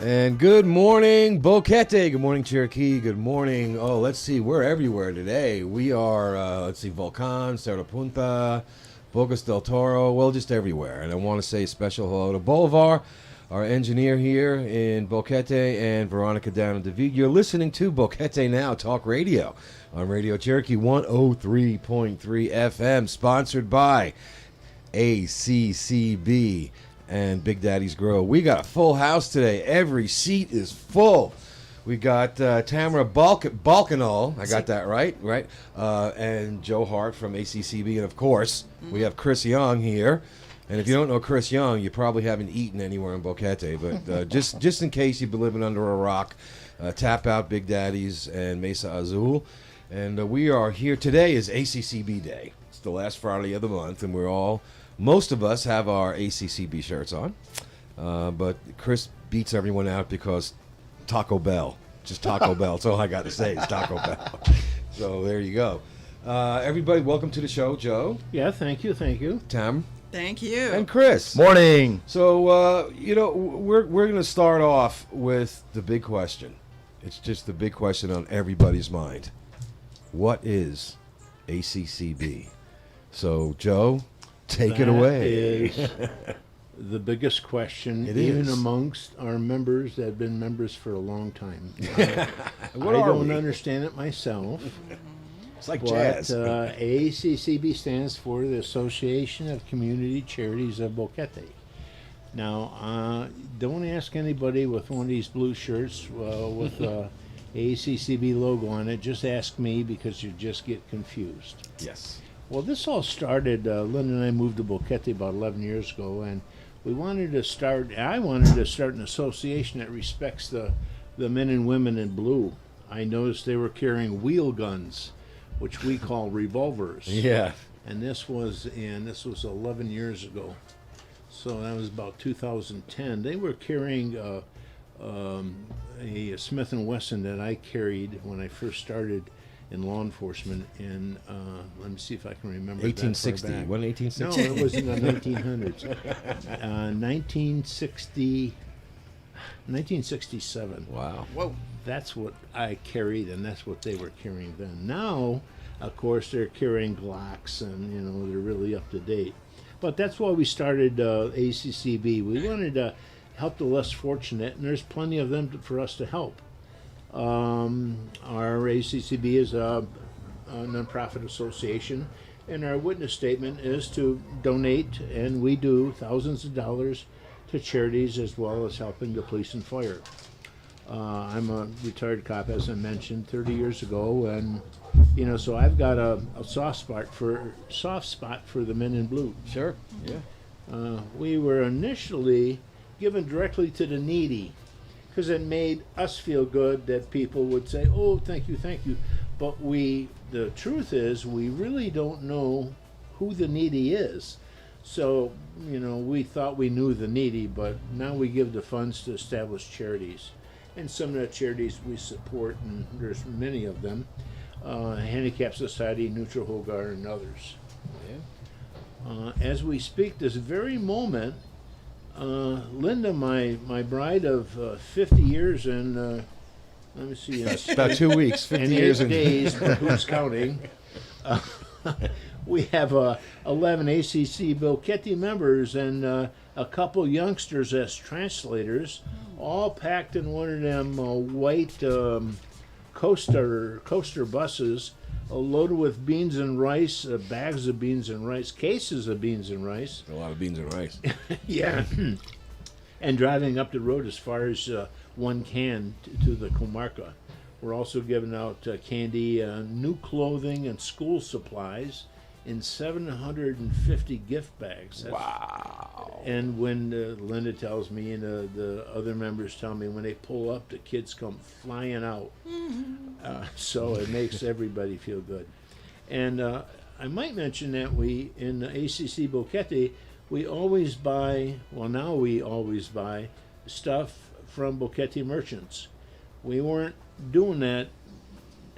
And good morning, Boquete. Good morning, Cherokee. Good morning. Oh, let's see. We're everywhere today. We are, Volcan, Cerro Punta, Bocas del Toro. Well, just everywhere. And I want to say a special hello to Bolivar, our engineer here in Boquete, and Veronica down in DeVille. You're listening to Boquete Now Talk Radio on Radio Cherokee 103.3 FM, sponsored by ACCB and Big Daddy's Grow. We got a full house today. Every seat is full. We got Tamara Balkanol. I got that right? And Joe Hart from ACCB. And, of course, we have Chris Young here. And if you don't know Chris Young, you probably haven't eaten anywhere in Boquete. But just in case you've been living under a rock, tap out Big Daddy's and Mesa Azul. And we are here. Today is ACCB Day. It's the last Friday of the month, and most of us have our ACCB shirts on, but Chris beats everyone out because Taco Bell. Just Taco Bell. That's all I got to say is Taco Bell. So there you go. Everybody, welcome to the show. Joe. Yeah, thank you. Tam. Thank you. And Chris. Morning. So, we're going to start off with the big question. It's just the big question on everybody's mind. What is ACCB? So, Joe, take it away. That is the biggest question, It even is. amongst our members that have been members for a long time. What I are don't we? understand it myself. It's like But jazz. ACCB stands for the Association of Community Charities of Boquete. Now, don't ask anybody with one of these blue shirts with ACCB logo on it. Just ask me because you just get confused. Yes. Well, this all started, Linda and I moved to Boquete about 11 years ago, and I wanted to start an association that respects the men and women in blue. I noticed they were carrying wheel guns, which we call revolvers. Yeah. And this was 11 years ago. So that was about 2010. They were carrying a Smith & Wesson that I carried when I first started in law enforcement in, let me see if I can remember 1860. that far back. When 1860? No, it was in the 1900s. 1967. Wow. Whoa. That's what I carried, and that's what they were carrying then. Now, of course, they're carrying Glocks, and, they're really up to date. But that's why we started ACCB. We wanted to help the less fortunate, and there's plenty of them for us to help. Our ACCB is a nonprofit association, and our witness statement is to donate, and we do, thousands of dollars to charities as well as helping the police and fire. I'm a retired cop, as I mentioned, 30 years ago, and so I've got a soft spot for the men in blue. Sure. Yeah. We were initially given directly to the needy, because it made us feel good that people would say, "Oh, thank you." But the truth is, we really don't know who the needy is. So, we thought we knew the needy, but now we give the funds to establish charities. And some of the charities we support, and there's many of them, Handicap Society, Neutral Hogar, and others. Yeah. As we speak this very moment, Linda, my bride of 50 years and let me see, About 2 weeks, 50 and years 8 in. days, but who's counting? We have 11 ACC Boquete members and a couple youngsters as translators, all packed in one of them white coaster buses, loaded with beans and rice, bags of beans and rice, cases of beans and rice. A lot of beans and rice. Yeah. And driving up the road as far as one can to the Comarca. We're also giving out candy, new clothing, and school supplies in 750 gift bags. Wow. And when Linda tells me and the other members tell me, when they pull up, the kids come flying out. So it makes everybody feel good. And I might mention that we, in the ACC Boquete, we always buy stuff from Boquete merchants. We weren't doing that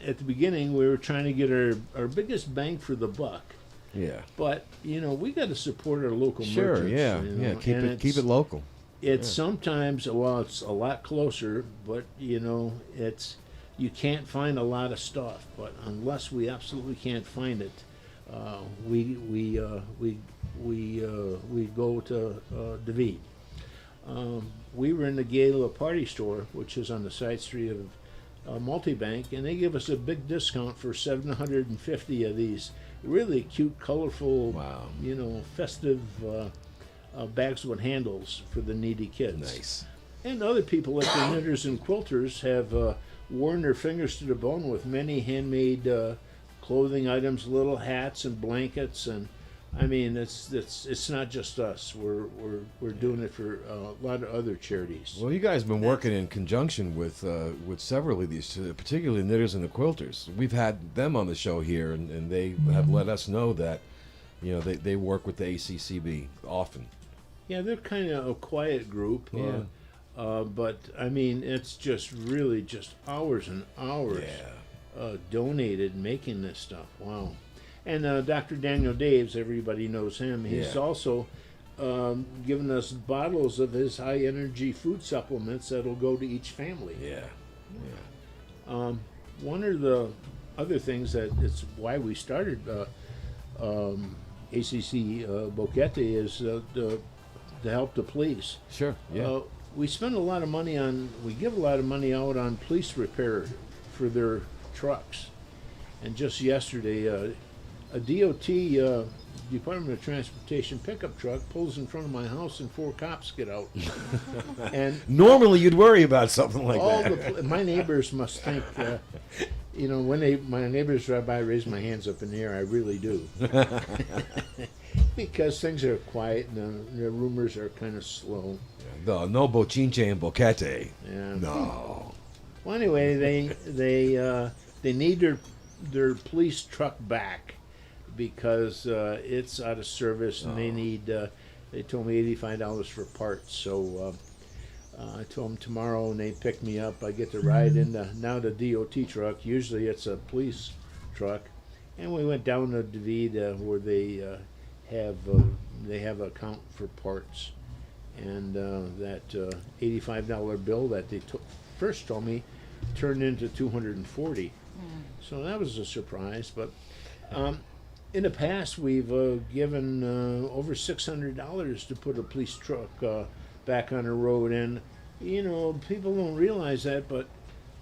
at the beginning. We were trying to get our biggest bang for the buck. Yeah. But we got to support our local Sure. merchants. Yeah. Yeah. Keep it local. It's sometimes, well, it's a lot closer, but it's you can't find a lot of stuff. But unless we absolutely can't find it, we go to DeVete. We were in the Gala Party Store, which is on the side street of Multibank, and they give us a big discount for 750 of these really cute, colorful, Wow. festive bags with handles for the needy kids. Nice. And other people like the knitters and quilters have worn their fingers to the bone with many handmade clothing items, little hats and blankets, and I mean it's not just us. We're doing it for a lot of other charities. Well, you guys have been working in conjunction with several of these, particularly the knitters and the quilters. We've had them on the show here, and they have let us know that they work with the ACCB often. Yeah, they're kind of a quiet group. Yeah. But I mean, it's just really just hours and hours donated making this stuff. Wow. And Dr. Daniel Daves, everybody knows him. He's also given us bottles of his high energy food supplements that'll go to each family. Yeah. One of the other things that it's why we started ACC Boquete is to help the police. Sure. Yeah. We spend a lot of money we give a lot of money out on police repair for their trucks. And just yesterday, a DOT, Department of Transportation pickup truck pulls in front of my house and 4 cops get out. And normally you'd worry about something like that. My neighbors must think, when my neighbors drive by, I raise my hands up in the air. I really do. Because things are quiet and the rumors are kind of slow. No bochinche and boquete. Yeah. No. Well, anyway, they need their police truck back because it's out of service, and they need. They told me $85 for parts, so I told them tomorrow when they pick me up, I get to ride in the DOT truck. Usually it's a police truck, and we went down to DeVete where they have an account for parts. And that $85 bill that they first told me turned into $240. So that was a surprise. But in the past, we've given over $600 to put a police truck back on the road. And, people don't realize that, but,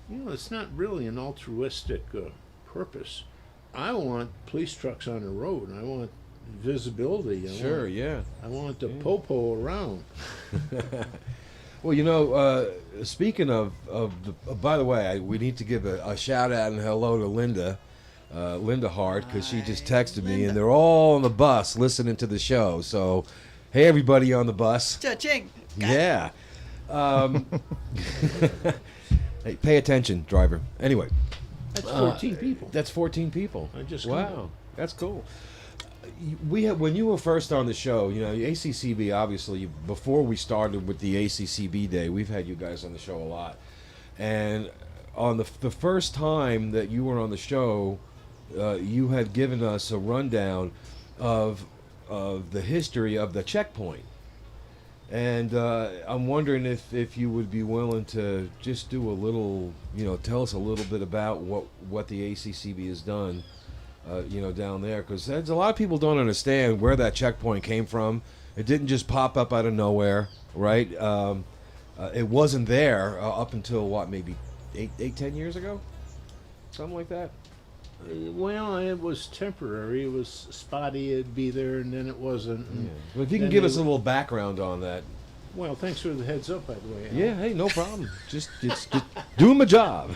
it's not really an altruistic purpose. I want police trucks on the road. I want visibility. I want the popo around. Well, speaking of by the way, we need to give a shout out and hello to Linda Hart, because she just texted me, and they're all on the bus listening to the show. So, hey, everybody on the bus. Cha-ching. Yeah. Hey, pay attention, driver. Anyway. That's 14 people. That's 14 people. I just wow, that's cool. When you were first on the show, ACCB, obviously, before we started with the ACCB Day, we've had you guys on the show a lot. And on the first time that you were on the show, you had given us a rundown of the history of the checkpoint. And I'm wondering if you would be willing to just do a little, tell us a little bit about what the ACCB has done. Down there, because a lot of people don't understand where that checkpoint came from. It didn't just pop up out of nowhere, right? It wasn't there up until maybe 10 years ago, something like that. Well, it was temporary. It was spotty. It'd be there, and then it wasn't. Yeah. Well, if you can give us a little background on that. Well, thanks for the heads up, by the way. Yeah, hey, no problem. just doing my job.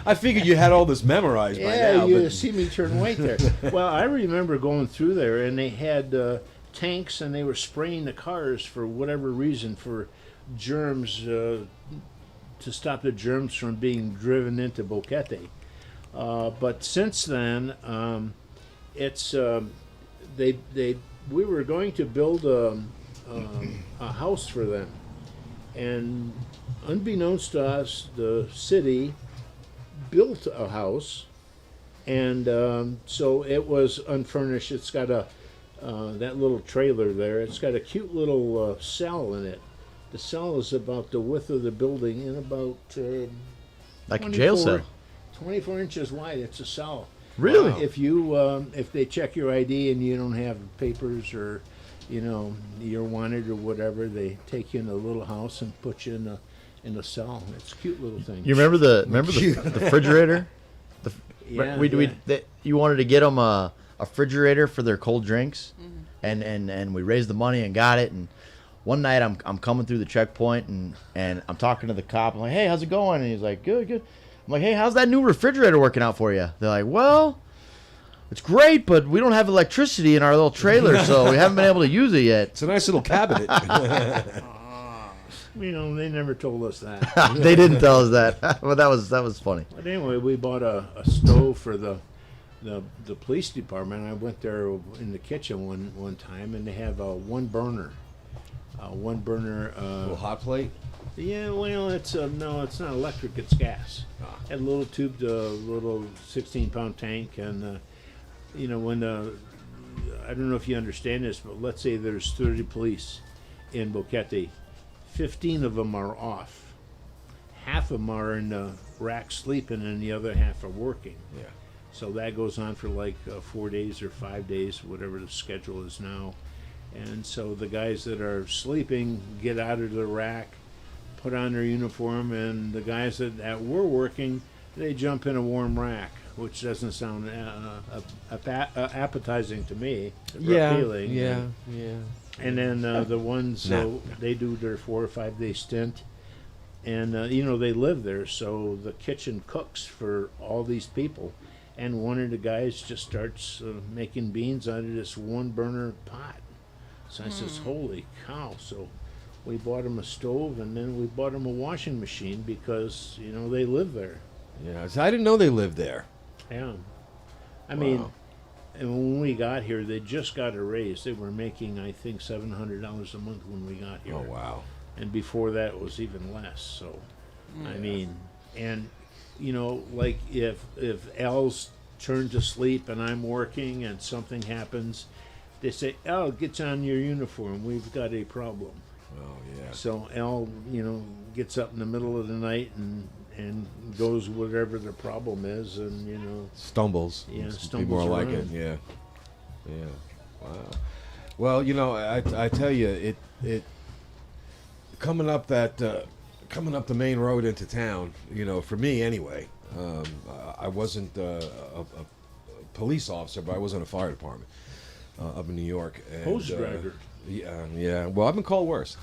I figured you had all this memorized by now. Yeah, you see me turn white there. Well, I remember going through there, and they had tanks, and they were spraying the cars for whatever reason, for germs, to stop the germs from being driven into Boquete. But since then, we were going to build a house for them, and unbeknownst to us, the city built a house, and so it was unfurnished. It's got that little trailer there. It's got a cute little cell in it The cell is about the width of the building and about Like a jail cell. 24 inches wide. It's a cell. Really? If they check your ID and you don't have papers or, you're wanted or whatever, they take you in a little house and put you in a cell. It's a cute little thing. You remember the refrigerator? You wanted to get them a refrigerator for their cold drinks, and we raised the money and got it. And one night I'm coming through the checkpoint and I'm talking to the cop. I'm like, hey, how's it going? And he's like, good. I'm like, hey, how's that new refrigerator working out for you? They're like, well, it's great, but we don't have electricity in our little trailer, so we haven't been able to use it yet. It's a nice little cabinet. They never told us that. They didn't tell us that, but that was funny. But anyway, we bought a stove for the police department. I went there in the kitchen one time, and they have a one burner. Little hot plate. Yeah, well, it's no, it's not electric. It's gas. Had a little tubed, little 16-pound tank, and when I don't know if you understand this, but let's say there's 30 police in Boquete, 15 of them are off. Half of them are in the rack sleeping, and the other half are working. Yeah. So that goes on for like 4 days or 5 days, whatever the schedule is now. And so the guys that are sleeping get out of the rack, put on their uniform, and the guys that were working, they jump in a warm rack, which doesn't sound appetizing to me. Appealing. Yeah. And then the ones, they do their 4 or 5 day stint. And, they live there, so the kitchen cooks for all these people. And one of the guys just starts making beans out of this one burner pot. So I says, holy cow. So we bought him a stove, and then we bought him a washing machine because, they live there. Yeah. So I didn't know they lived there. Yeah. I mean, and when we got here, they just got a raise. They were making, I think, $700 a month when we got here. Oh, wow. And before that, it was even less. So, I mean, and, like if Al's turned to sleep and I'm working and something happens, they say, Al, get on your uniform. We've got a problem. Oh, yeah. So Al, gets up in the middle of the night and goes whatever the problem is, and Stumbles. Yeah, It's stumbles more like it. around. Yeah. Wow. Well, I tell you, it coming up the main road into town. For me anyway. I wasn't a police officer, but I was in a fire department up in New York. And, Hose dragger. Yeah. Well, I've been called worse.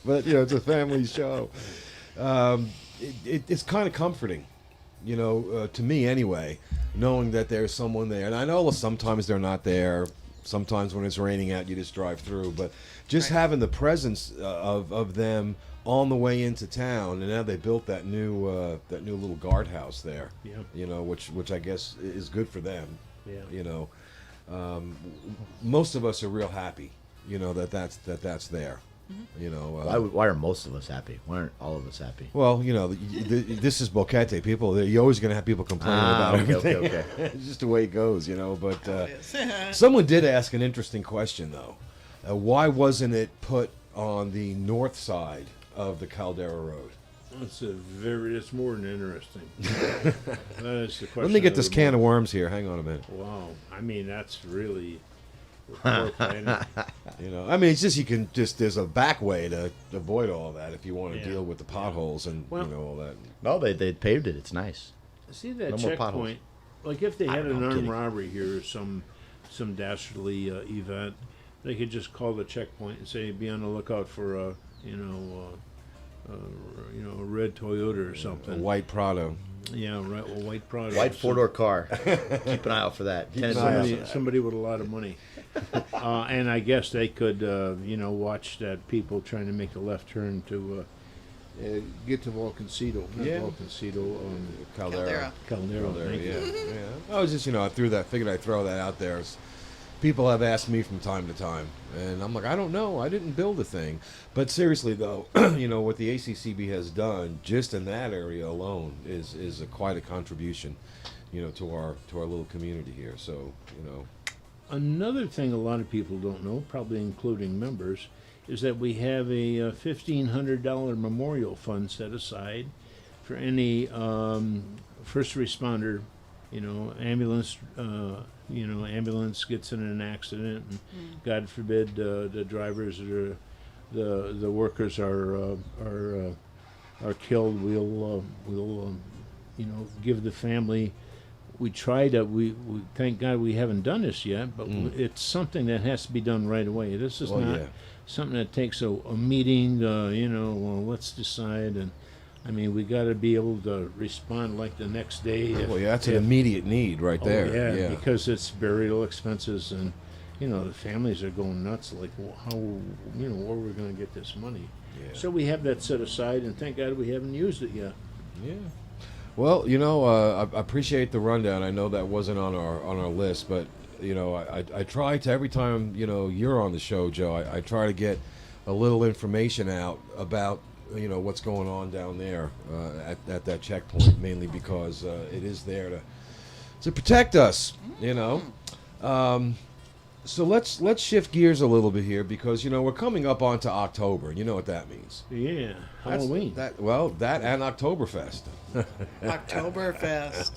But it's a family show. It's kind of comforting, to me anyway, knowing that there's someone there. And I know sometimes they're not there. Sometimes when it's raining out, you just drive through. But just having the presence of them on the way into town, and now they built that new little guardhouse there. Yeah. Which I guess is good for them. Yeah. Most of us are real happy, that's there. Why are most of us happy? Why aren't all of us happy? Well, this is Boquete. You're always going to have people complaining about everything. Okay. It's just the way it goes, But someone did ask an interesting question, though. Why wasn't it put on the north side of the Caldera Road? It's more than interesting. That is the question. Let me get this can of worms here. Hang on a minute. Wow. I mean, that's really. Planning. It's just there's a back way to avoid all that if you want to deal with the potholes and all that. No, they paved it. It's nice. See that No more potholes. checkpoint? Like if they had I'm an armed kidding. robbery here or some dastardly event, they could just call the checkpoint and say, "Be on the lookout for a red Toyota or something." A white Prado. Yeah, right. Well, white product. White four-door car. Keep an eye out for that. Somebody with a lot of money. And I guess they could, watch that people trying to make a left turn to get to Volcancito. Not Volcancito, Caldera. Caldera. Thank you. I was just, I figured I'd throw that out there. People have asked me from time to time, and I'm like, I don't know. I didn't build a thing. But seriously, though, what the ACCB has done just in that area alone is quite a contribution, to our little community here. So, Another thing a lot of people don't know, probably including members, is that we have a $1,500 memorial fund set aside for any first responder, ambulance, ambulance gets in an accident, and God forbid the drivers or the workers are killed. We'll give the family. We try to. We thank God we haven't done this yet, but it's something that has to be done right away. This is not something that takes a meeting. Well, let's decide. And I mean, we got to be able to respond like the next day. That's an immediate need right there. Yeah, because it's burial expenses, and the families are going nuts. Like, well, how where are we going to get this money? Yeah. So we have that set aside, and thank God we haven't used it yet. Yeah. Well, I appreciate the rundown. I know that wasn't on our list, but I try to, every time you're on the show, Joe. I try to get a little information out about what's going on down there at that checkpoint, mainly because it is there to protect us. So let's shift gears a little bit here, because we're coming up onto October. You know what that means? Yeah, Halloween. That and Oktoberfest. Oktoberfest.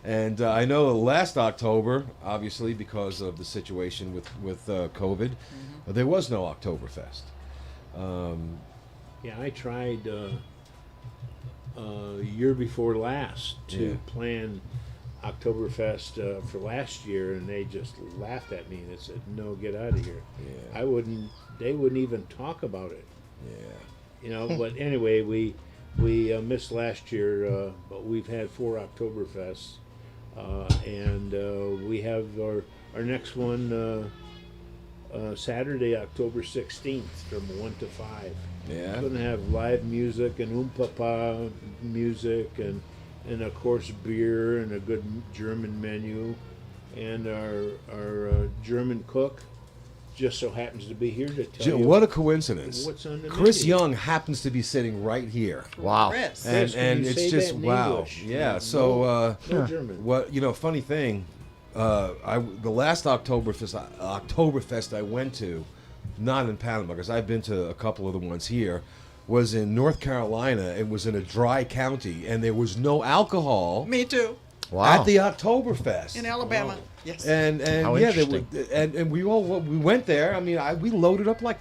And I know last October, obviously because of the situation with COVID, there was no Oktoberfest. Yeah, I tried year before last to plan Oktoberfest for last year, and they just laughed at me and they said, "No, get out of here." Yeah. They wouldn't even talk about it. Yeah. But anyway, we missed last year, but we've had 4 Oktoberfests, and we have our next one Saturday, October 16th, from 1 to 5. Yeah. We're going to have live music and Papa music, and of course beer and a good German menu, and our German cook just so happens to be here to tell you What a coincidence! what's on the Chris menu. Young happens to be sitting right here. Wow. Chris. Yes, can And you it's say just that in wow. English? Yeah. So no German. funny thing, the last Oktoberfest I went to, not in Panama, because I've been to a couple of the ones here, was in North Carolina. It was in a dry county, and there was no alcohol Me too. Wow. at the Oktoberfest. In Alabama. Yes. And How yeah, they interesting. and we went there. I mean, we loaded up like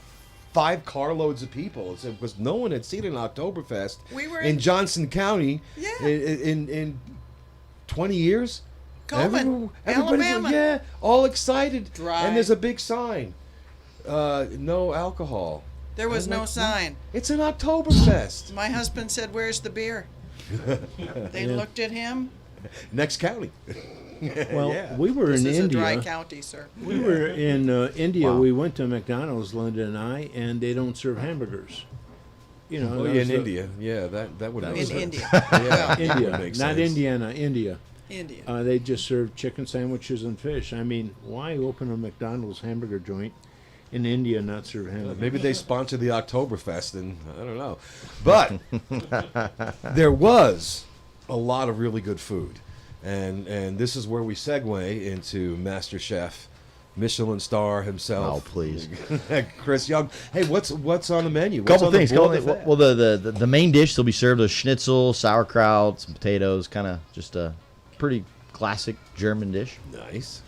5 carloads of people. Because no one had seen an Oktoberfest We were in in- Johnson County Yeah. in 20 years. Coleman, Everybody's Alabama. all excited. Dry. And there's a big sign, no alcohol. There was I'm no like, sign. It's an Oktoberfest. My husband said, "Where's the beer?" They looked at him. Next county. Well, Yeah. we were This in is India. a dry county, sir. We were in India. Wow. We went to McDonald's, Linda and I, and they don't serve hamburgers. Oh, that yeah, was in India. Yeah, that would make In sense. India. Yeah, Well, that would India, make not sense. Indiana, India. India. They just serve chicken sandwiches and fish. I mean, why open a McDonald's hamburger joint in India and not serve hamburgers? Maybe they sponsored the Oktoberfest, and I don't know. But there was a lot of really good food. And this is where we segue into Master Chef, Michelin star himself. Oh, please. Chris Young. Hey, what's on the menu? What's Couple on the things. board Couple with things. that? Well, the main dish will be served with schnitzel, sauerkraut, some potatoes, kind of just a pretty classic German dish. Nice.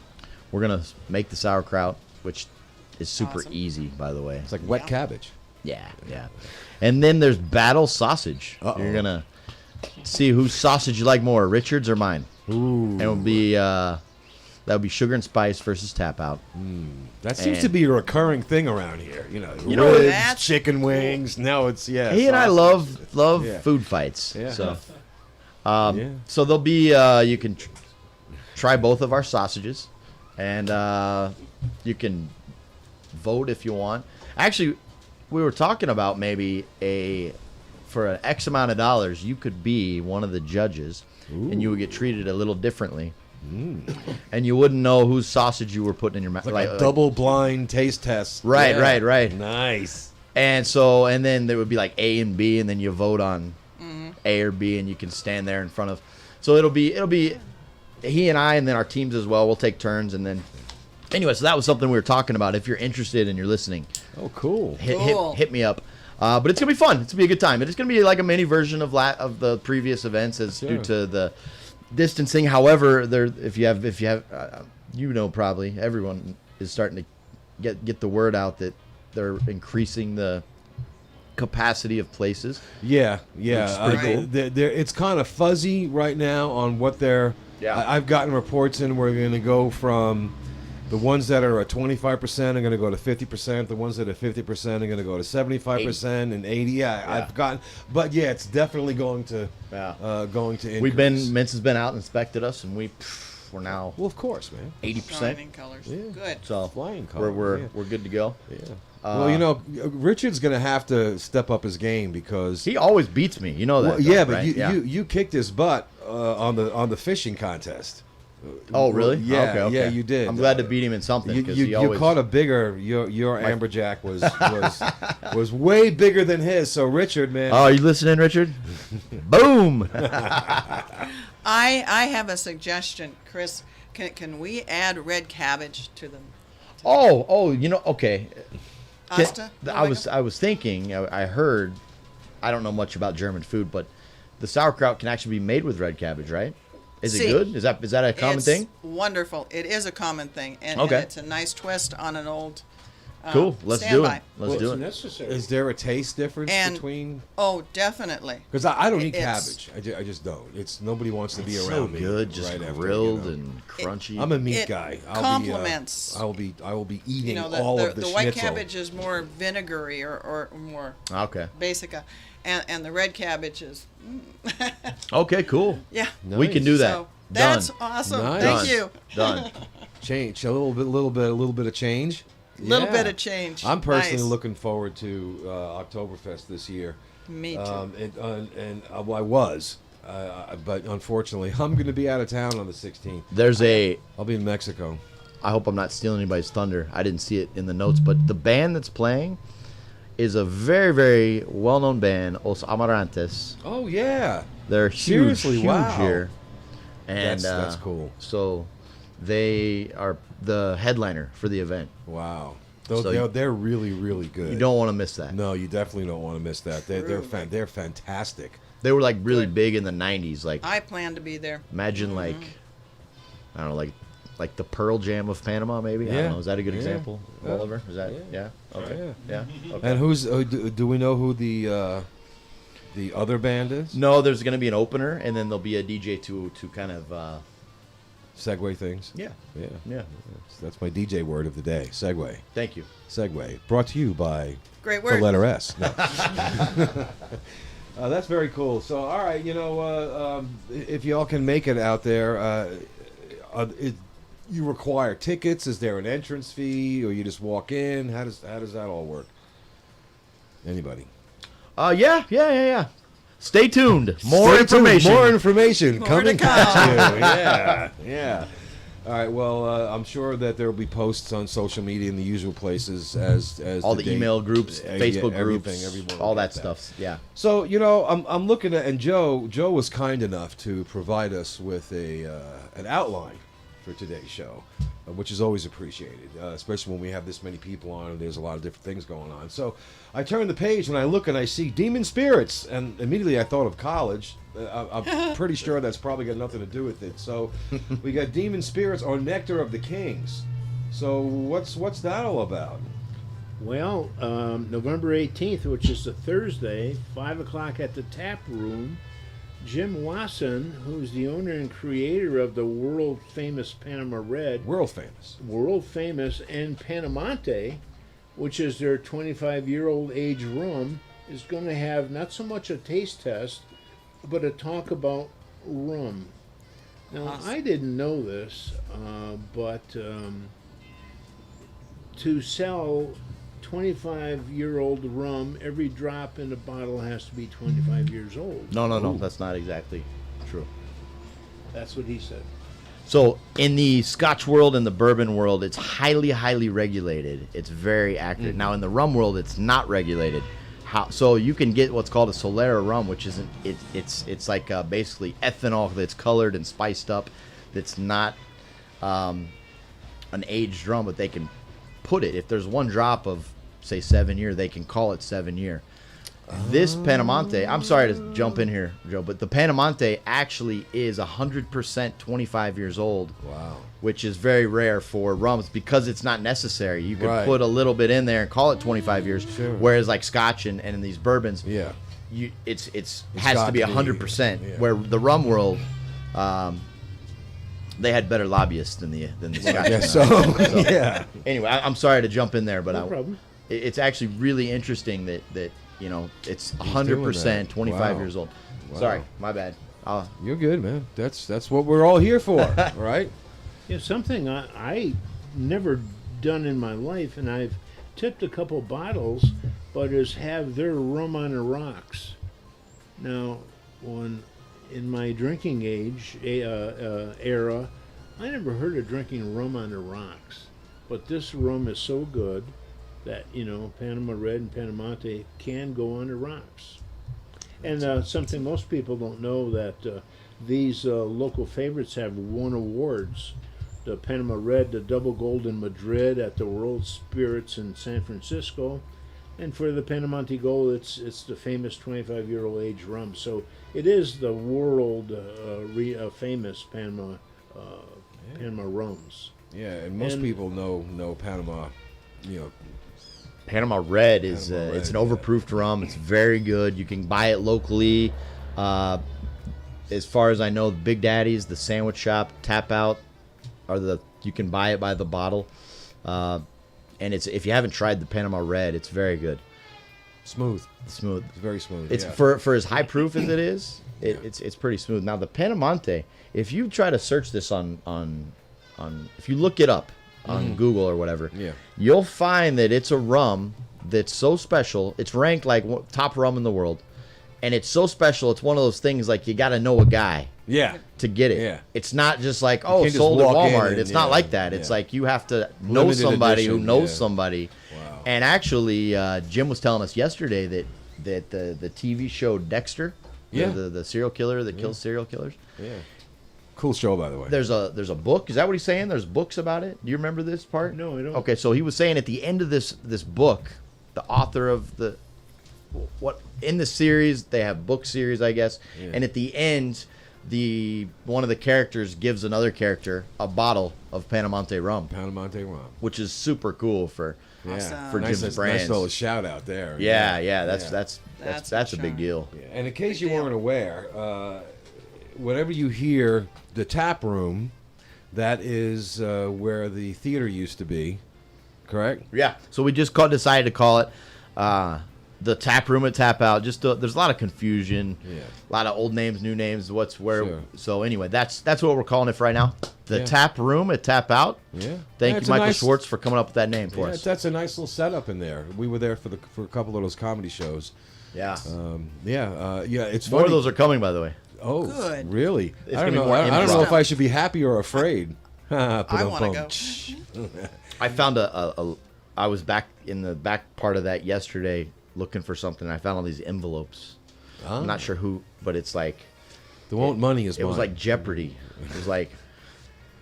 We're gonna make the sauerkraut, which is super Awesome. easy, by the way. It's like wet Yeah. cabbage. Yeah. And then there's battle sausage. Uh-oh. You're gonna see whose sausage you like more, Richard's or mine. Ooh. And it'll be that would be sugar and spice versus tap out. That seems And- to be a recurring thing around here. You know know, ribs, that's chicken wings. Now it's He and I sausage. love Yeah. food fights. Yeah. So Yeah. so there'll be you can try both of our sausages, and you can vote if you want. Actually, we were talking about maybe for an X amount of dollars, you could be one of the judges, and you would get treated a little differently, and you wouldn't know whose sausage you were putting in your mouth. Like a double blind taste test. Right, right. Nice. And then there would be like A and B, and then you vote on A or B, and you can stand there in front of. So it'll be he and I, and then our teams as well. We'll take turns, and then Anyway, so that was something we were talking about. If you're interested and you're listening, Oh, cool. Cool. hit me up. But it's gonna be fun. It's gonna be a good time. It's gonna be like a mini version of the previous events, as due Sure. to the distancing. However, if you have, probably everyone is starting to get the word out that they're increasing the capacity of places. Yeah. Which is pretty cool. It's kind of fuzzy right now on what they're. Yeah. I've gotten reports in where we're going to go from the ones that are at 25% are going to go to 50%. The ones that are 50% are going to go to 75% and 80. Yeah, I've gotten, but yeah, it's definitely going to increase. Mints has been out and inspected us, and we're now Well, of course, man. 80%. Shining colors. Yeah. Good. So Flying color, we're good to go. Yeah. Well, Richard's going to have to step up his game because He always beats me. You know that. Well, yeah, though, but right? you kicked his butt on the fishing contest. Oh, really? Yeah, Okay. yeah, you did. I'm glad to beat him in something You, because you, he you always caught a bigger. Your amberjack was way bigger than his. So Richard, man. Oh, you listening, Richard? Boom. I have a suggestion, Chris. Can we add red cabbage to them? Okay. Asta? I was thinking. I heard. I don't know much about German food, but the sauerkraut can actually be made with red cabbage, right? Is it See, good? Is that a common It's thing? wonderful. It is a common thing, and Okay. it's a nice twist on an old. Cool. Let's do standby. it. Let's do It's it. necessary. Is there a taste difference And- between? Oh, definitely. Because I don't eat It's- cabbage. I just don't. It's nobody wants to be It's around so me. good, just right after, grilled you know. and crunchy. I'm a meat It guy. complements- I will be eating You know, all of the white schnitzel. cabbage is more vinegary or more Okay. basic, and the red cabbage is. Okay. Cool. Yeah. We can do that. So that's Done. awesome. Nice. Thank Done. you. Done. Change a little bit of change. Little Yeah. bit of change. I'm personally Nice. looking forward to Oktoberfest this year. Me too. Well, I was, but unfortunately, I'm going to be out of town on the 16th. There's I'll be in Mexico. I hope I'm not stealing anybody's thunder. I didn't see it in the notes, but the band that's playing is a very, very well-known band, Os Amarantes. Oh yeah, They're Seriously, huge wow. here. And That's cool. So they are the headliner for the event. Wow. So They're really, really good. You don't want to miss that. No, you definitely don't want to miss that. They're True. they're fantastic. They were like really Good. big in the 90s. Like I plan to be there. imagine like I don't know, like the Pearl Jam of Panama, maybe. I Yeah. don't know. Is that a good Yeah. example, Yeah. Oliver? Is that Yeah. Okay. Yeah. Yeah. Okay. And who's do we know who the other band is? No, there's going to be an opener, and then there'll be a DJ to kind of Segway things. yeah. Yeah. That's my DJ word of the day. Segway. Thank you. Segway. Brought to you by Great the word. letter S. No. That's very cool. So, all right, if y'all can make it out there, you require tickets. Is there an entrance fee, or you just walk in? How does that all work? Anybody? Yeah. Stay tuned. More Stay tuned. information. More information More coming to at come. you. Yeah. All right. Well, I'm sure that there will be posts on social media in the usual places as all the date- email groups, Yeah, Facebook everything, groups, everyone all will that get stuff. Yeah. So I'm looking at, and Joe was kind enough to provide us with an outline for today's show, which is always appreciated, especially when we have this many people on and there's a lot of different things going on. So I turn the page and I look and I see Demon Spirits, and immediately I thought of college. I'm pretty sure that's probably got nothing to do with it. So we got Demon Spirits or Nectar of the Kings. So what's that all about? Well, November 18th, which is a Thursday, 5 o'clock at the Tap Room, Jim Wasson, who's the owner and creator of the world-famous Panama Red, World famous. and Panamante, which is their 25-year-old age rum, is going to have not so much a taste test, but a talk about rum. Now, Awesome. I didn't know this, but to sell 25-year-old rum, every drop in the bottle has to be 25 years old. No. That's not exactly true. That's what he said. So in the Scotch world and the bourbon world, it's highly, highly regulated. It's very accurate. Now in the rum world, it's not regulated. So you can get what's called a Solera rum, which isn't. It's like basically ethanol that's colored and spiced up. That's not an aged rum, but they can put it. If there's one drop of, say, 7 year, they can call it 7 year. This Panamonte, I'm sorry to jump in here, Joe, but the Panamonte actually is 100% 25 years old. Wow. Which is very rare for rums because it's not necessary. You could Right. put a little bit in there and call it 25 years. Sure. Whereas like Scotch and in these bourbons, Yeah. it's has got to be to be, 100%. yeah. Where the rum world, they had better lobbyists than the Scotch. I guess so. Yeah. Anyway, I'm sorry to jump in there, but No problem. it's actually really interesting that it's doing 100% that. 25 Wow. years old. Wow. Sorry, my bad. You're good, man. That's what we're all here for, right? Yeah, something I never done in my life, and I've tipped a couple bottles, but is have their rum on the rocks. Now, when in my drinking age era, I never heard of drinking rum on the rocks. But this rum is so good that Panama Red and Panamonte can go on the rocks. And something most people don't know that these local favorites have won awards. The Panama Red, the double gold in Madrid at the World Spirits in San Francisco, and for the Panamonte Gold, it's the famous 25-year-old age rum. So it is the world famous Panama rums. Yeah, and most people know Panama. Panama Red is Panama Red, it's an overproofed rum. It's very good. You can buy it locally. As far as I know, the Big Daddy's, the sandwich shop, Tap Out, you can buy it by the bottle. And if you haven't tried the Panama Red, it's very good. Smooth. Smooth. It's very smooth. It's yeah. for as high proof as it is. It's pretty smooth. Now the Panamonte, if you try to search this on if you look it up on Google or whatever, Yeah. you'll find that it's a rum that's so special. It's ranked like top rum in the world, and it's so special. It's one of those things like you got to know a guy Yeah. to get it. Yeah. It's not just like can't just sold at walk in Walmart. and- It's not yeah, like that. It's yeah. like you have to know Limited somebody who edition, knows yeah. somebody. Wow. And actually, Jim was telling us yesterday that the TV show Dexter, Yeah. the serial killer that kills serial killers. Yeah. Cool show, by the way. There's a book. Is that what he's saying? There's books about it. Do you remember this part? No, I don't. Okay, so he was saying at the end of this book, the author of what in the series, they have book series, I guess, Yeah. and at the end, one of the characters gives another character a bottle of Panamonte rum, Panamonte rum. which is super cool for Yeah. Awesome. For nice, Jim's nice brands. little shout out there. yeah. That's That's a for big sure. deal. Yeah. And in case Big you deal. weren't aware, whenever you hear the tap room, that is where the theater used to be, correct? Yeah. So we just decided to call it the Tap Room at Tap Out. There's a lot of confusion. Yeah. A lot of old names, new names. What's where? Sure. So anyway, that's what we're calling it for right now. The Yeah. Tap Room at Tap Out. Yeah. Thank Yeah, you, it's a Michael nice- Schwartz, for coming up with that name for Yeah, us. that's a nice little setup in there. We were there for a couple of those comedy shows. Yeah. It's More funny. of those are coming, by the way. Oh, Good. really? It's I gonna don't be know. more I don't know improv. if I should be happy or afraid. I want to go. I found I was back in the back part of that yesterday looking for something. I found all these envelopes. I'm not sure who, but it's like The won't money is it was mine. like Jeopardy. It was like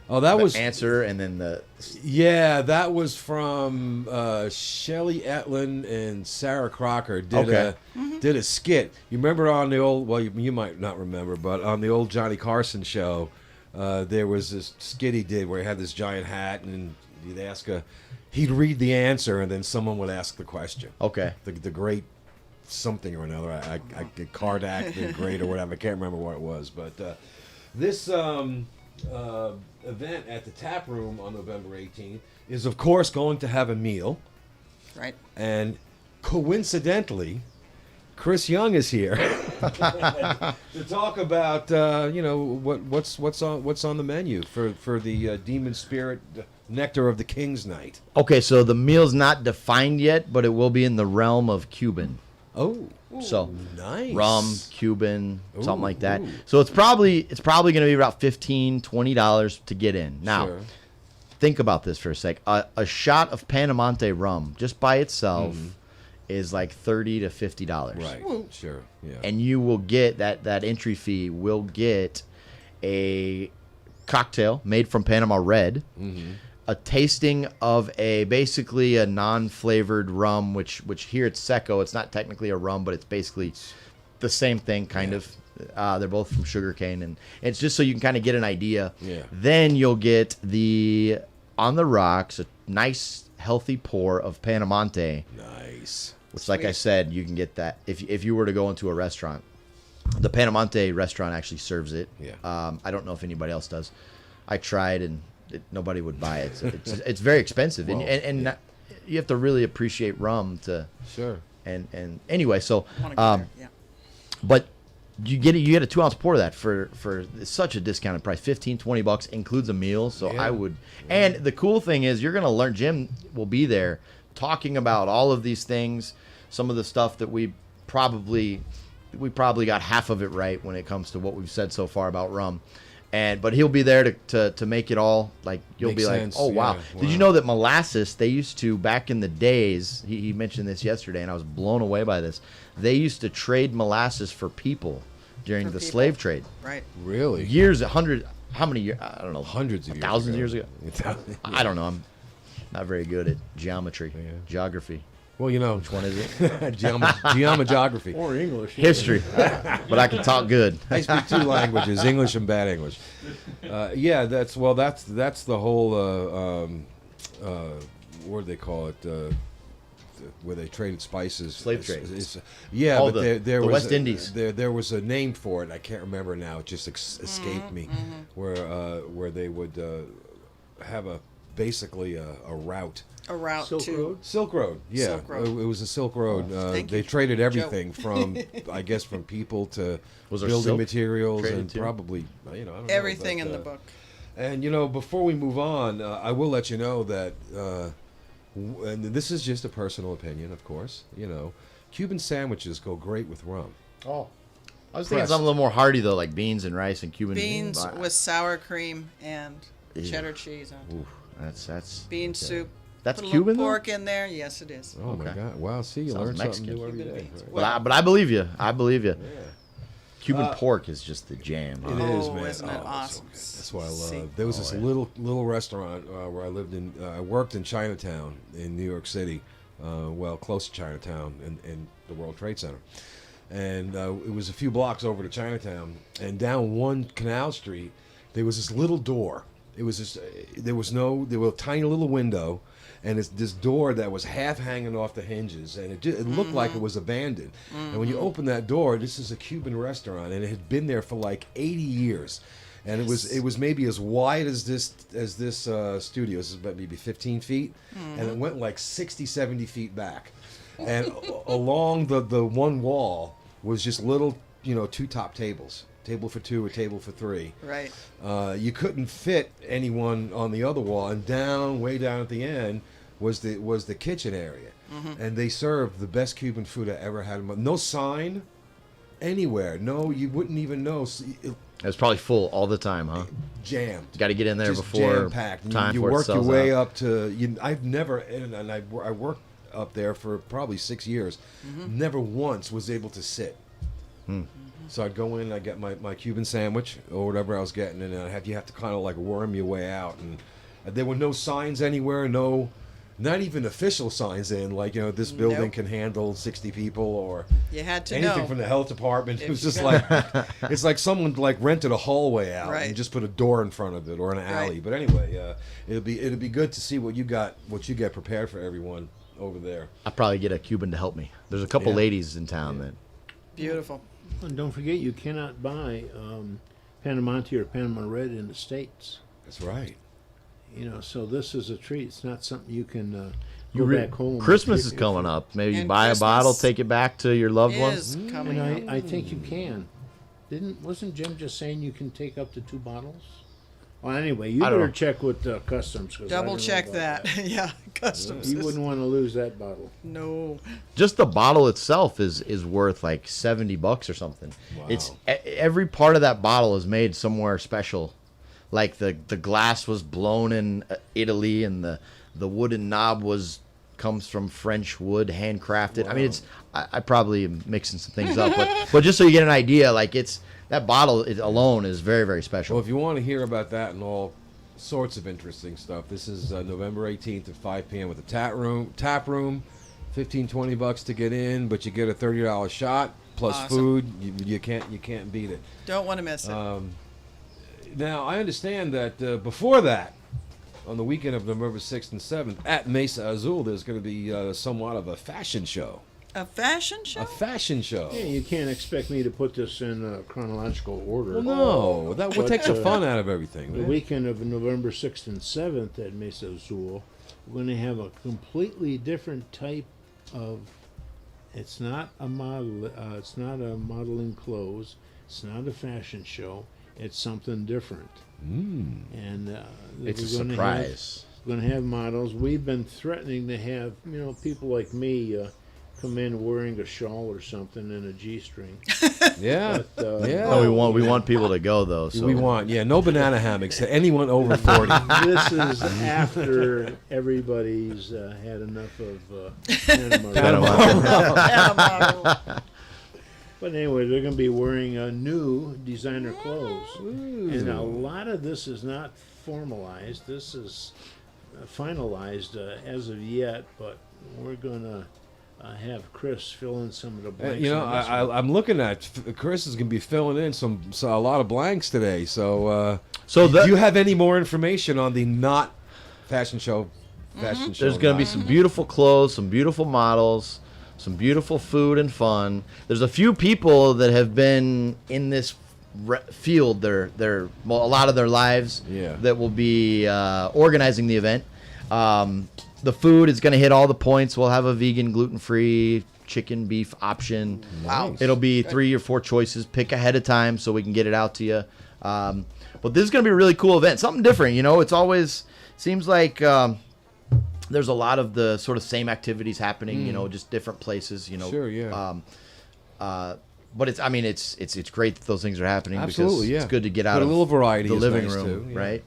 Oh, that the was answer and then the that was from Shelley Etlin and Sarah Crocker did Okay. did a skit. You remember on the old? Well, you might not remember, but on the old Johnny Carson show, there was this skit he did where he had this giant hat and you'd ask he'd read the answer and then someone would ask the question. okay. The great something or another. I Kardak the Great or whatever. I can't remember what it was, but this event at the Tap Room on November 18th is, of course, going to have a meal, Right. and coincidentally, Chris Young is here to talk about what's on the menu for the Demon Spirit Nectar of the King's Night. Okay, so the meal's not defined yet, but it will be in the realm of Cuban. Oh, So nice. rum, Cuban, something like that. ooh. So it's probably going to be about $15, $20 to get in. Now, Sure. think about this for a sec. A shot of Panamonte rum just by itself is like $30 to $50. Right. Sure. Yeah. And you will get that entry fee will get a cocktail made from Panama Red, a tasting of basically a non-flavored rum, which here it's Secco. It's not technically a rum, but it's basically the same thing, kind of. They're both from sugarcane, and it's just so you can kind of get an idea. Yeah. Then you'll get the on the rocks, a nice healthy pour of Panamonte, Nice. which, like I said, you can get that if you were to go into a restaurant. The Panamonte restaurant actually serves it. Yeah. I don't know if anybody else does. I tried and nobody would buy it. It's very expensive, Well, and not, you have to really appreciate rum to. Sure. And anyway, so Want to go there? Yeah. but you get a 2 ounce pour of that for such a discounted price, $15-20 includes a meal. So Yeah. I would. And the cool thing is you're gonna learn. Jim will be there talking about all of these things. Some of the stuff that we probably got half of it right when it comes to what we've said so far about rum. But he'll be there to make it all, like, you'll Makes be like, sense, oh wow. yeah, Did you know that molasses, they used to, back in the days, he mentioned this yesterday and I was blown away by this, they used to trade molasses for people during For the people. slave trade Right. Really? years, how many years, I don't know, Hundreds of years thousands ago. of years ago. I don't know, I'm not very good at geometry, geography. Well, you know. Which one is it? Geography. Or English. History. But I can talk good. I speak 2 languages, English and bad English. Yeah, that's the whole. What do they call it? Where they traded spices. Slave trade. Yeah, Oh, but there the was West Indies. There was a name for it. I can't remember now. It just escaped me. Where they would have basically a route. A route Silk to Road? Silk Road, yeah, Silk Road. It was a Silk Road. Thank They you, traded Joe. everything from, I guess, from people to Was there building silk materials traded and too? probably, I don't know. everything but, in the book. And before we move on, I will let you know that, and this is just a personal opinion, of course. Cuban sandwiches go great with rum. Oh. I was thinking Pressed. something a little more hearty though, like beans and rice and Cuban Beans I- with sour cream and Ew. cheddar cheese on top. Ooh, that's Bean soup. That's Put a Cuban, little though? pork in there. Yes, it is. Oh my Okay. God! Wow, see, you Sounds learn Mexican. something new every Cuban day. beans. Right. but I believe you. I believe you. Yeah. Cuban pork is just the jam. Huh? It is, Oh, man. isn't it Oh, it's so awesome? good. That's what I See. love. There was this yeah. little restaurant where I lived in. I worked in Chinatown in New York City, close to Chinatown in the World Trade Center, and it was a few blocks over to Chinatown. And down one canal street, there was this little door. It was just there was a tiny little window. And it's this door that was half hanging off the hinges, and it looked like it was abandoned. And when you open that door, this is a Cuban restaurant, and it had been there for like 80 years, and it was maybe as wide as this studio. This is about maybe 15 feet, and it went like 60, 70 feet back, and along the one wall was just little 2 top tables. Table for 2, a table for 3. Right. You couldn't fit anyone on the other wall, and way down at the end was the kitchen area, and they served the best Cuban food I ever had. No sign anywhere. No, you wouldn't even know. It was probably full all the time, huh? Jammed. You got to get in there Just before jam-packed. time You before it work your sells way out. up to. I've never, and I worked up there for probably 6 years. Never once was able to sit. So I'd go in and I'd get my Cuban sandwich or whatever I was getting, and you have to kind of like worm your way out. And there were no signs anywhere, not even official signs like, this building Nope. can handle 60 people or You had to anything know. from the health department. It If was you just got- like, it's like someone like rented a hallway out Right. and just put a door in front of it or an alley. Right. But anyway, it'd be good to see what you get prepared for everyone over there. I'll probably get a Cuban to help me. There's a couple Yeah. ladies in town that. Beautiful. And don't forget, you cannot buy Panamonte or Panama Red in the States. That's right. So this is a treat. It's not something you can You go re- back home. Christmas if is you- coming up. Maybe you And buy a bottle, Christmas take it back to your loved Is ones. coming up. And I think you can. Wasn't Jim just saying you can take up to 2 bottles? Well, anyway, you I don't better know. check with customs. 'Cause I don't Double know check about that. Yeah, customs. You is- wouldn't want to lose that bottle. No. Just the bottle itself is worth like $70 or something. Wow. It's every part of that bottle is made somewhere special. Like the glass was blown in Italy, and the wooden knob comes from French wood, handcrafted. I mean, I probably am mixing some things up, but just so you get an idea, like that bottle alone is very, very special. Well, if you want to hear about that in all sorts of interesting stuff. This is November 18th at 5 p.m. with the tap room, $15-20 to get in, but you get a $30 shot plus Awesome. food. You can't beat it. Don't want to miss it. Now I understand that before that, on the weekend of November 6th and 7th at Mesa Azul, there's going to be somewhat of a fashion show. A fashion show? A fashion show. Yeah, you can't expect me to put this in chronological order. Well, no, that would But, take the fun out of everything. The Man. weekend of November 6th and 7th at Mesa Azul, we're going to have a completely different type of. It's not a model. It's not a modeling clothes. It's not a fashion show. It's something different. And It's a we're gonna surprise. We're going to have models. We've been threatening to have people like me come in wearing a shawl or something and a G-string. Yeah, But, yeah. No, we want people to go though. So We want, no banana hammocks to anyone over 40. This is after everybody's had enough of Panama. But anyway, they're going to be wearing new designer clothes. And a lot of this is not formalized. This is finalized as of yet, but we're going to have Chris fill in some of the blanks. on this one. I'm looking at Chris is going to be filling in a lot of blanks today. So, So do you have any more information on the not fashion show? Fashion show. there's going to be some beautiful clothes, some beautiful models, some beautiful food and fun. There's a few people that have been in this field a lot of their lives that will be organizing the event. The food is going to hit all the points. We'll have a vegan, gluten-free chicken, beef option. Wow. It'll be 3 or 4 choices. Pick ahead of time so we can get it out to you. But this is going to be a really cool event. Something different, It's always seems like there's a lot of the sort of same activities happening, just different places, Sure, yeah. But it's great that those things are happening. Absolutely, because yeah. it's good to get But out a of little variety the is living nice, room, too, yeah. right?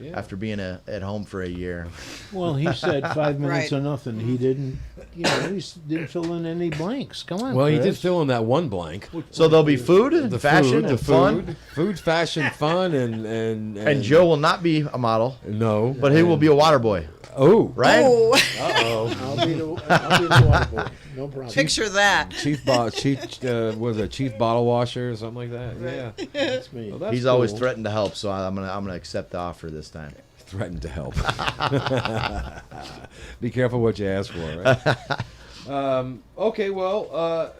Yeah. After being at home for a year. Well, he said 5 minutes Right. or nothing. He didn't, he didn't fill in any blanks. Come on, Well, he did Chris. fill in that one blank. So there'll be food and The fashion food, and the fun. food, fashion, fun, and And Joe will not be a model, No, but he will be a water boy, Oh, right? Oh, I'll be the water boy. No problem. picture that. chief bottle washer or something like that. Yeah, That's me. Well, that's He's always cool. threatened to help, so I'm gonna accept the offer this time. Threatened to help. Be careful what you ask for, right? Okay, well,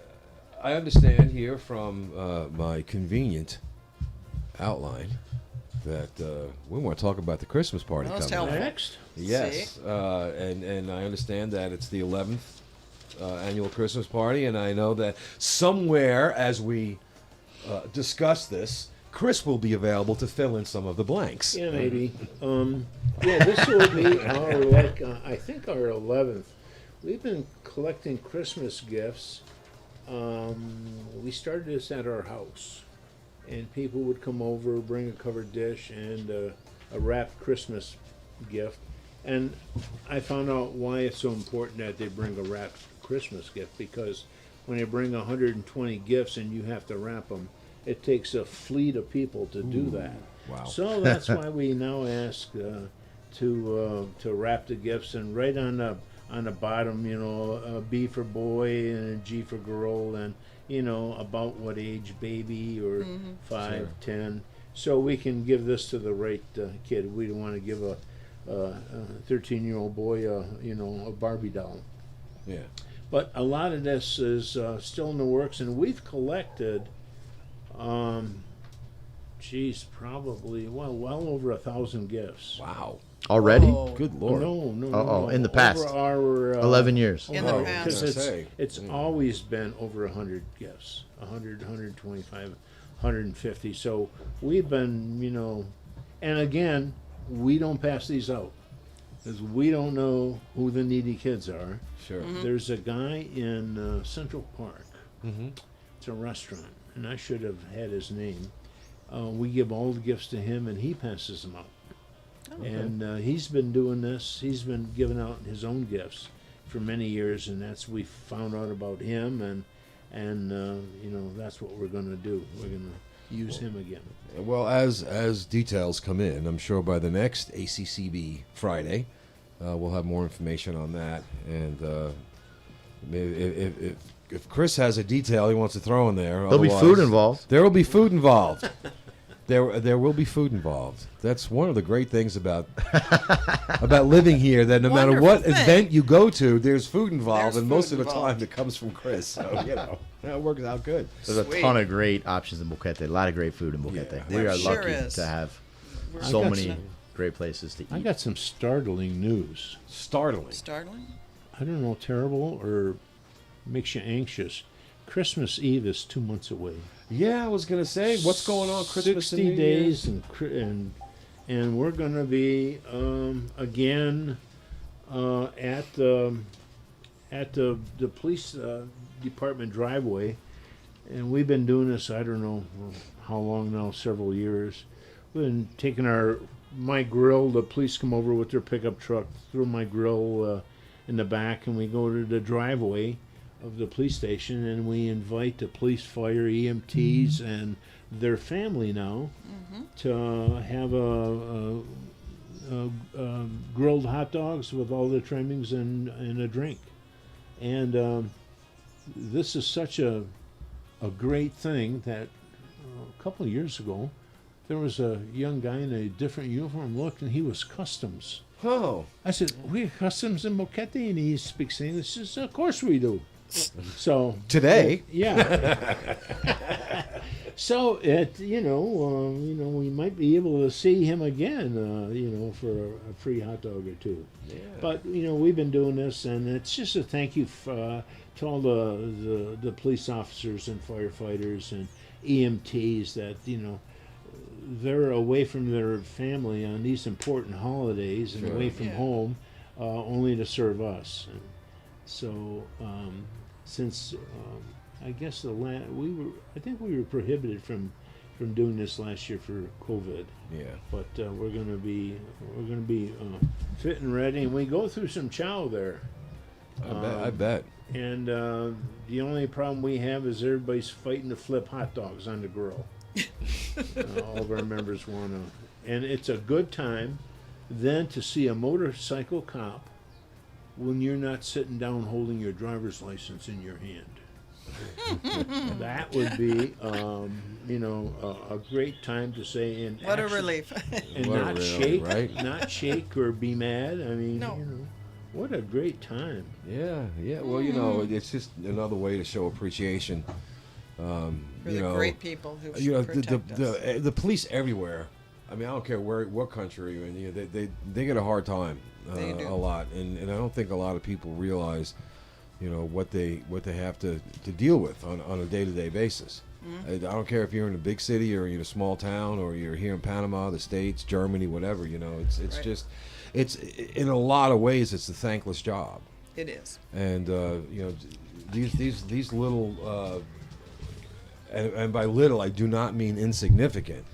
I understand here from my convenient outline that we want to talk about the Christmas party Most coming up. helpful. Next. Yes, and I understand that it's the 11th annual Christmas party, and I know that somewhere as we discuss this, Chris will be available to fill in some of the blanks. Yeah, maybe. This will be our I think our 11th. We've been collecting Christmas gifts. We started this at our house, and people would come over, bring a covered dish and a wrapped Christmas gift. And I found out why it's so important that they bring a wrapped Christmas gift, because when you bring 120 gifts and you have to wrap them, it takes a fleet of people to do that. Wow. So that's why we now ask to wrap the gifts, and right on the bottom, a B for boy and a G for girl, and about what age baby or 5, Sure. 10. So we can give this to the right kid. We don't want to give a 13-year-old boy a Barbie doll. Yeah. But a lot of this is still in the works, and we've collected, probably well over 1,000 gifts. Wow. Already? Oh. Good Lord. No. in the past. Over our 11 years. In the Oh, past. because I was gonna say. it's always been over 100 gifts, 100, 125, 150. So we've been, and again, we don't pass these out because we don't know who the needy kids are. Sure. There's a guy in Central Park. Mm-hmm. It's a restaurant, and I should have had his name. We give all the gifts to him, and he passes them out. And he's been doing this. He's been giving out his own gifts for many years, and we found out about him, and that's what we're going to do. We're going to use him again. Well, as details come in, I'm sure by the next ACCB Friday, we'll have more information on that. And if Chris has a detail he wants to throw in there, There'll be food involved. There will be food involved. There will be food involved. That's one of the great things about living here. That no matter Wonderful what thing. event you go to, there's food involved, There's and most food of the involved. time it comes from Chris. So that works out good. There's Sweet. a ton of great options in Boquete. A lot of great food in Boquete. Yeah. We There are sure lucky is. to have We're so got many some- great places to eat. I got some startling news. Startling. Startling? I don't know, terrible or makes you anxious. Christmas Eve is 2 months away. Yeah, I was gonna say, what's going on Christmas 60 and New days Year's? and we're going to be again at the police department driveway, and we've been doing this, I don't know how long now, several years. We've been taking my grill. The police come over with their pickup truck, throw my grill in the back, and we go to the driveway of the police station, and we invite the police, fire, EMTs, and their family now to have a grilled hot dogs with all the trimmings and a drink. And this is such a great thing that a couple of years ago, there was a young guy in a different uniform looked, and he was customs. Oh, I said, "We're customs in Boquete," and he speaks English. He says, "Of course we do." So today. yeah. So we might be able to see him again, for a free hot dog or two. Yeah. But we've been doing this, and it's just a thank you to all the police officers and firefighters and EMTs that they're away from their family on these important holidays and Sure. away from Yeah. home, only to serve us. And so since I guess I think we were prohibited from doing this last year for COVID. Yeah. But we're gonna be fit and ready, and we go through some chow there. I bet. And the only problem we have is everybody's fighting to flip hot dogs on the grill. All of our members want to, and it's a good time then to see a motorcycle cop when you're not sitting down holding your driver's license in your hand. That would be, a great time to say. And What a actually- relief. And What a not relief, shake, right? not shake or be mad. I mean, No. what a great time. Yeah. Well, it's just another way to show appreciation. For the great people who protect us. the police everywhere. I mean, I don't care what country you're in. They get a hard time They do. a lot, and I don't think a lot of people realize, what they have to deal with on a day-to-day basis. I don't care if you're in a big city or you're in a small town or you're here in Panama, the States, Germany, whatever. It's Right. just it's in a lot of ways it's a thankless job, It is. and these little. And by little, I do not mean insignificant.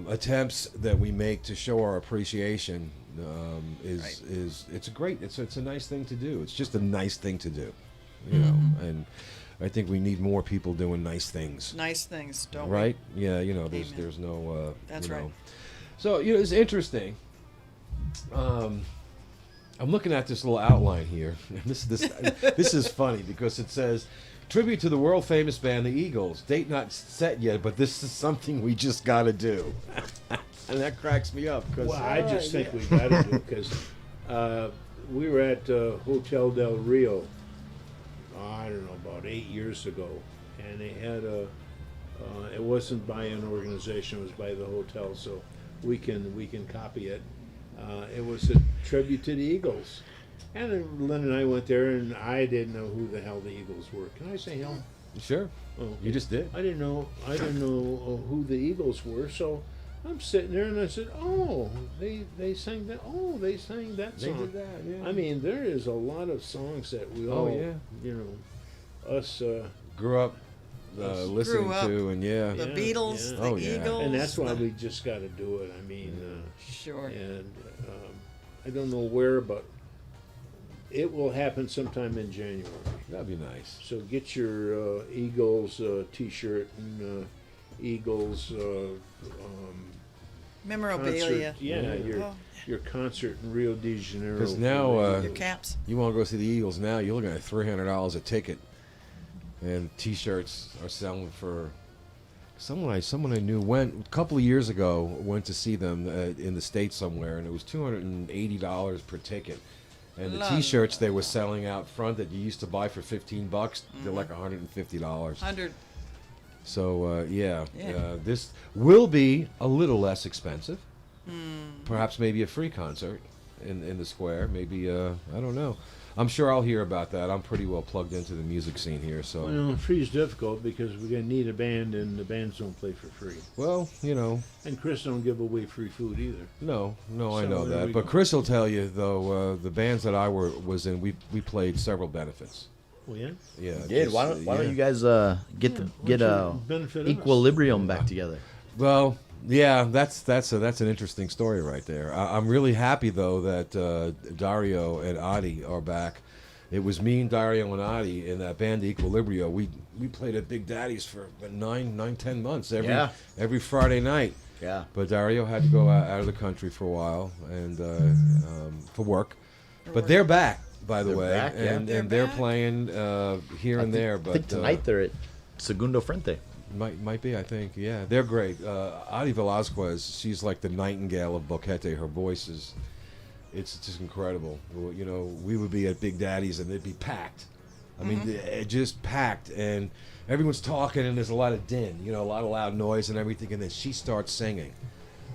Attempts that we make to show our appreciation it's a nice thing to do. It's just a nice thing to do, And I think we need more people doing nice things, Nice things, don't right? Yeah, Amen. there's no. That's right. So it's interesting. I'm looking at this little outline here. This is funny because it says. Tribute to the world famous band, the Eagles. Date not set yet, but this is something we just got to do. And that cracks me up. Well, I just think we got to do it because we were at Hotel Del Rio, I don't know, about 8 years ago, and they had it wasn't by an organization, it was by the hotel, so we can copy it. It was a tribute to the Eagles. And then Lynn and I went there, and I didn't know who the hell the Eagles were. Can I say hell? Sure. Oh, You just did. I didn't know who the Eagles were. So I'm sitting there, and I said, "Oh, they sang that. Oh, they sang that They song." did that, yeah. I mean, there is a lot of songs that we Oh, all, yeah. us, Grew up listening up. to, and yeah. The Yeah, Beatles, yeah. the Oh, yeah. Eagles. and that's why the- we just got to do it. I mean, Sure. and I don't know where, but it will happen sometime in January. That'd be nice. So get your Eagles T-shirt and Eagles Memorabilia. concert. Yeah, Oh. your concert in Rio de Janeiro. Because now Your caps. you want to go see the Eagles now, you're looking at $300 a ticket. And T-shirts are selling for... Someone I knew went a couple of years ago, went to see them in the States somewhere, and it was $280 per ticket. And the Love T-shirts they were selling out front that you used to buy for $15, they're like $150. 100. So Yeah. this will be a little less expensive. Perhaps maybe a free concert in the square. Maybe I don't know. I'm sure I'll hear about that. I'm pretty well plugged into the music scene here. So Well, free's difficult because we're gonna need a band, and the bands don't play for free. well, you know, And Chris don't give away free food either. no, I So know there that. we But go. Chris will tell you though. The bands that I was in, we played several benefits. Oh yeah. Yeah. Did just, why don't yeah. you guys get What's your benefit of us? equilibrium back together? Well, yeah, that's an interesting story right there. I'm really happy though that Dario and Adi are back. It was me and Dario and Adi in that band Equilibrio. We played at Big Daddy's for 9-10 months every Friday night. Yeah. But Dario had to go out of the country for a while and for work. But they're back, by the They're way, back, yeah. and They're they're back. playing here and there. I But think tonight they're at Segundo Frente. might be, I think. Yeah, they're great. Adi Velasquez, she's like the nightingale of Boquete. Her voice is, it's just incredible. Well, you know, we would be at Big Daddy's and they'd be packed. I mean, just packed, and everyone's talking, and there's a lot of din, you know, a lot of loud noise and everything, and then she starts singing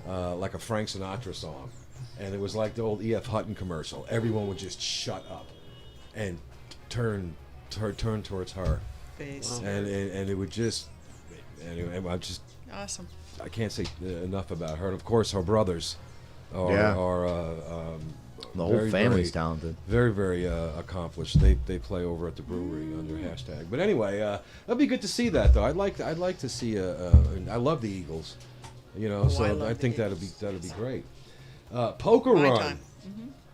like a Frank Sinatra song, and it was like the old E.F. Hutton commercial. Everyone would just shut up and turn towards her, Face. and it would just. Anyway, Awesome. I can't say enough about her. And of course, her brothers are, Yeah. The whole very, family's very, talented. very, very accomplished. They play over at the brewery under hashtag. But anyway, that'd be good to see that though. I'd like to see I love the Eagles, you know. Oh, I so love I the think that'd Eagles. be great. Poker My run. time.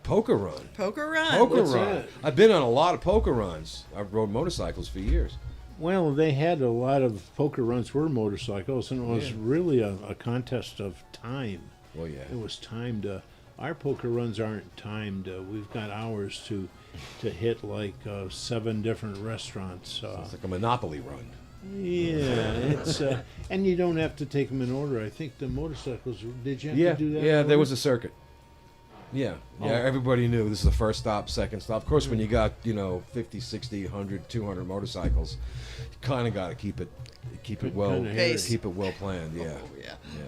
Poker run. Poker run. Poker What's run. that? I've been on a lot of poker runs. I've rode motorcycles for years. Well, they had a lot of poker runs were motorcycles, and it was Yeah. really a contest of time. Well, yeah. It was timed. Our poker runs aren't timed. We've got hours to hit like 7 different restaurants. It's like a Monopoly run. Yeah, it's and you don't have to take them in order. I think the motorcycles. Did you have Yeah, to do that? yeah. in There order? was a circuit. Yeah, Oh. everybody knew this is the first stop, second stop. Of course, when you got 50, 60, 100, 200 motorcycles, you kind of got to keep it well, Kinda hairy. Pace. keep it well planned. Yeah, Oh, yeah. yeah.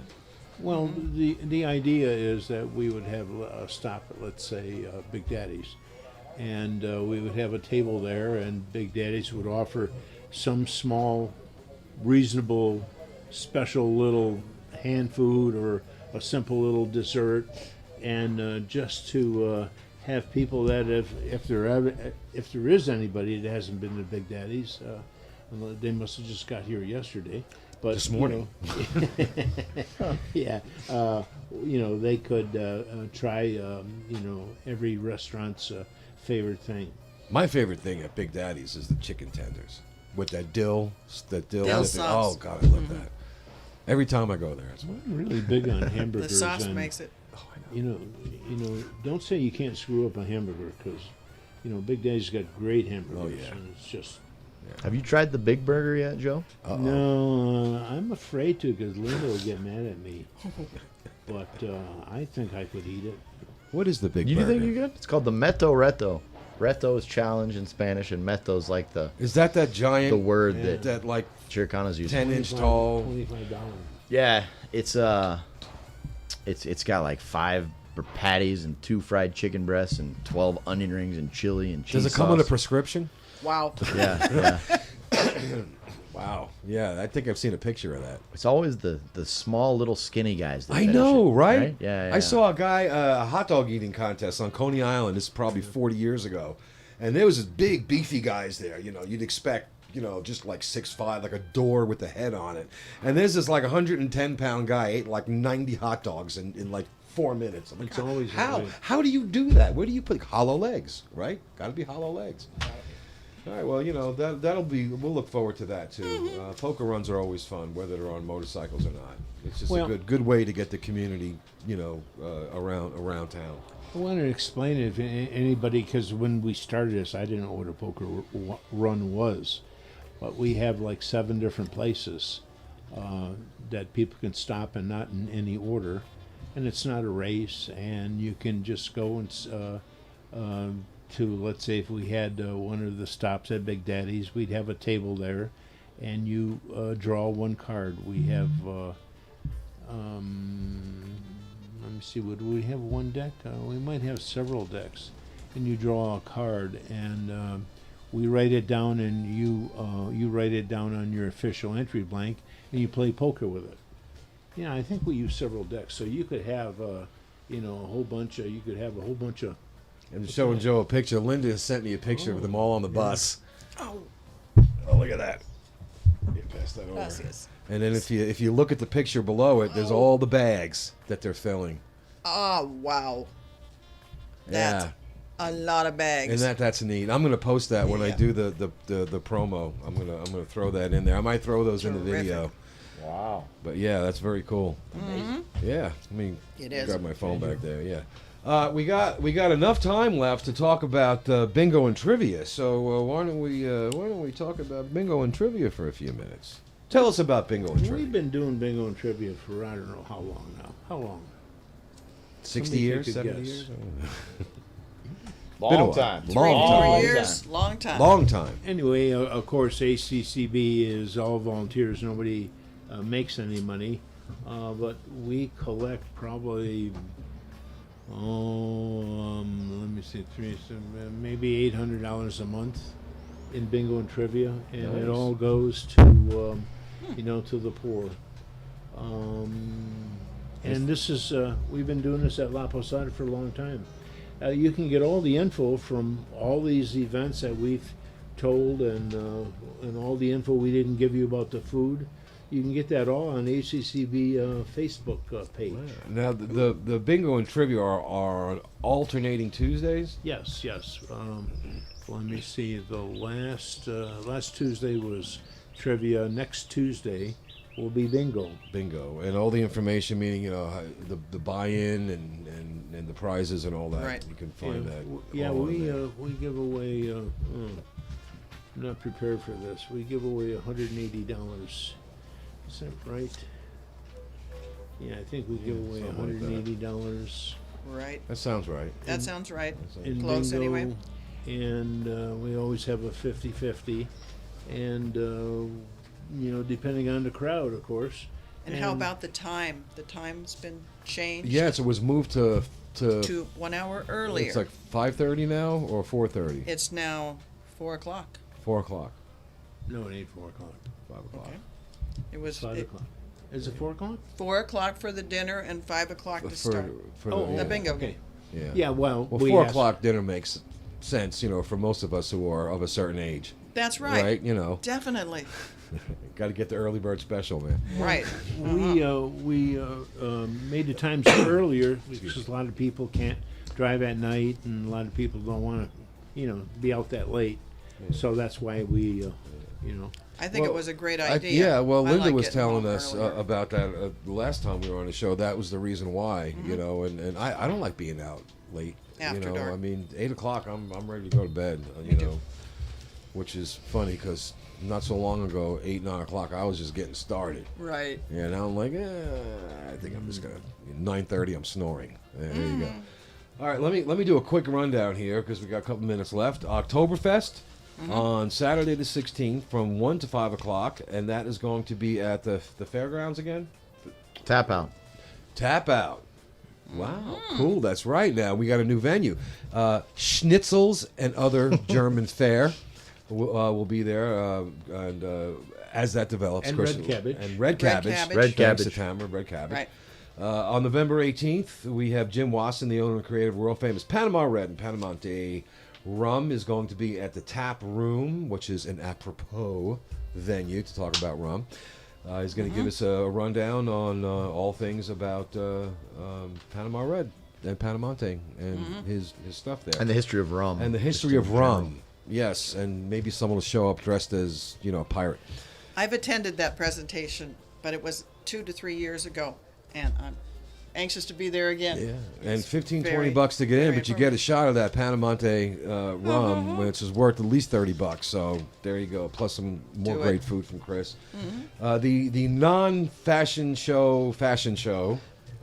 Well, the idea is that we would have a stop at, let's say, Big Daddy's, and we would have a table there, and Big Daddy's would offer some small, reasonable, special little hand food or a simple little dessert, and just to have people that if there is anybody that hasn't been to Big Daddy's, they must have just got here yesterday. But This morning. Yeah, they could try, every restaurant's favorite thing. My favorite thing at Big Daddy's is the chicken tenders with that dill. Dill Oh sauce. God, I love that. Every time I go there, it's I'm really big on The hamburgers. sauce and, makes it. don't say you can't screw up a hamburger because, Big Daddy's got great hamburgers. Oh, yeah. And it's just Have you tried the Big Burger yet, Joe? no. I'm afraid to because Linda will get mad at me. But I think I could eat it. What is the Big You Burger? think you could? It's called the Meto Reto. Reto is challenge in Spanish, and Meto is like the Is that giant? the word Yeah. that that like Chiricanos use. 10-inch tall. $25. Yeah, it's got like 5 patties and 2 fried chicken breasts and 12 onion rings and chili and cheese Does it come with a sauce. prescription? Wow. Yeah. Wow. Yeah, I think I've seen a picture of that. It's always the small little skinny guys. That I finish know, it, right? Yeah, I saw a guy, a hot dog eating contest on Coney Island. This is probably 40 years ago. And there was this big, beefy guys there. You'd expect, just like 6'5", like a door with a head on it. And there's this like 110-pound guy ate like 90 hot dogs in like 4 minutes. I'm like, It's always that way. how do you do that? Where do you put hollow legs, right? Got to be hollow legs. All right, well, that'll be. We'll look forward to that too. Poker runs are always fun, whether they're on motorcycles or not. It's just Well- a good way to get the community, around town. I want to explain it if anybody, because when we started this, I didn't know what a poker run was, but we have like 7 different places that people can stop and not in any order, and it's not a race, and you can just go and to, let's say, if we had one of the stops at Big Daddy's, we'd have a table there, and you draw one card. We have. Let me see. Would we have one deck? We might have several decks, and you draw a card, and we write it down, and you write it down on your official entry blank, and you play poker with it. Yeah, I think we use several decks, so you could have a whole bunch of. You could have a whole bunch of. And showing Joe a picture. Linda has sent me a picture of them all on the bus. Oh, Oh, look at that. Get past that over. gracias. And then if you look at the picture below it, there's all the bags that they're filling. Oh, wow. That's Yeah. a lot of bags. And that's neat. I'm gonna post that when I Yeah. do the promo. I'm gonna throw that in there. I might throw those in the Terrific. video. Wow. But yeah, that's very cool. Yeah, I mean, It is. grab my phone back there. Yeah, we got enough time left to talk about bingo and trivia. So why don't we talk about bingo and trivia for a few minutes? Tell us about bingo and trivia. We've been doing bingo and trivia for I don't know how long now. How long? 60 Somebody years, could 70 guess. years, Long Been a while. time. Long Three time. years, long time. long time. Anyway, of course, ACCB is all volunteers. Nobody makes any money, but we collect probably, let me see, maybe $800 a month in bingo and trivia, and it Nice. all goes to, to the poor. And this is, we've been doing this at La Posada for a long time. You can get all the info from all these events that we've told, and all the info we didn't give you about the food. You can get that all on ACCB Facebook page. Now the bingo and trivia are alternating Tuesdays. Yes. Let me see. The last Tuesday was trivia. Next Tuesday will be bingo. Bingo and all the information, meaning the buy-in and the prizes and all that. Right. You can find that. Yeah, all in there. we give away. I'm not prepared for this. We give away $180. Is that right? Yeah, I think we give away something like that. $180 Right. That sounds right. That sounds right. in Close bingo, anyway. and we always have a 50-50, and depending on the crowd, of course. And how about the time? The time's been changed Yes, it was moved to to 1 hour earlier. it's like 5:30 now or 4:30. It's now 4 o'clock. 4 o'clock. No, it ain't 4 o'clock. 5 o'clock. Okay. It was 5 o'clock. Is it 4 o'clock? 4 o'clock for the dinner and 5 o'clock to start. For Oh, the, The yeah. bingo Okay. game. Yeah. Yeah. Well, Well, we 4 asked- o'clock dinner makes sense, for most of us who are of a certain age. That's right. Right. Definitely. Got to get the early bird special, man. Right. We made the times earlier because a lot of people can't drive at night, and a lot of people don't want to, be out that late. So that's why we, I think Well, it was a great I- idea. yeah, well, I Linda like was getting telling home us earlier. about that the last time we were on the show. That was the reason why, Mm-hmm. and I don't like being out late. After dark. I mean, 8 o'clock, I'm ready to go to bed. Which is funny because not so long ago, 8, 9 o'clock, I was just getting started. Right. Yeah, now I'm like, I think I'm just gonna 9:30. I'm snoring. There you go. All right, let me do a quick rundown here because we got a couple minutes left. Oktoberfest on Saturday the 16th from 1 to 5 o'clock, and that is going to be at the fairgrounds again. Tap out. Tap out. Wow, cool. That's right. Now we got a new venue. Schnitzels and other German fare will be there, and as that develops, And of course, red cabbage. and red Red cabbage. cabbage. Red Thanks to cabbage. Tamara, red cabbage. Right. On November 18th, we have Jim Wasson, the owner and creator of world famous Panama Red and Panama Day Rum, is going to be at the Tap Room, which is an apropos venue to talk about rum. He's going to give us a rundown on all things about Panama Red and Panamante and his stuff there. And the history of rum. And the history of rum. Yes, and maybe someone will show up dressed as, a pirate. I've attended that presentation, but it was 2 to 3 years ago, and I'm anxious to be there again. Yeah, and It's 15, very, $20 to get in, very but you get a shot of that Panamonte rum, which is worth at least $30. So there you go. Plus some more Do it. great food from Chris. The non-fashion show,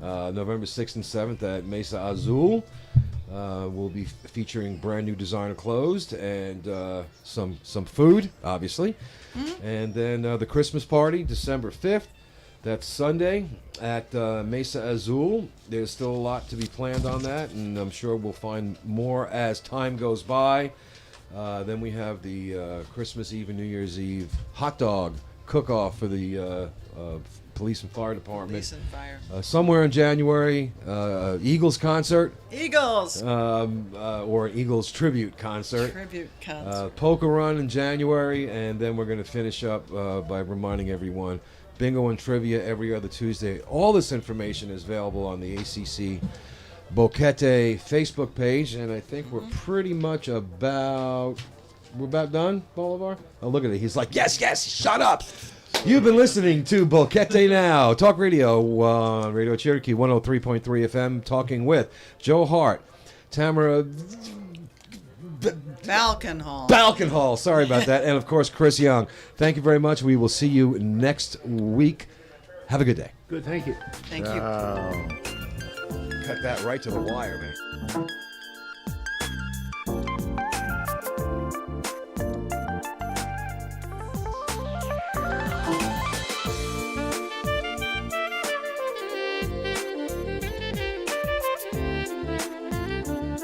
November 6th and 7th at Mesa Azul. We'll be featuring brand new designer clothes and some food, obviously. And then the Christmas party, December 5th. That's Sunday at Mesa Azul. There's still a lot to be planned on that, and I'm sure we'll find more as time goes by. Then we have the Christmas Eve and New Year's Eve hot dog cook-off for the police and fire department. Police and fire. Somewhere in January, Eagles concert. Eagles! Or an Eagles tribute concert. Tribute concert. Poker run in January, and then we're going to finish up by reminding everyone, bingo and trivia every other Tuesday. All this information is available on the ACC Boquete Facebook page, and I think we're pretty much about done, Bolivar? Oh, look at it. He's like, yes, shut up. You've been listening to Boquete Now, talk radio on Radio Cherokee 103.3 FM, talking with Joe Hart, Tamara Balkenhall, sorry about that, and of course Chris Young. Thank you very much. We will see you next week. Have a good day. Good, thank you. Thank you. Cut that right to the wire, man.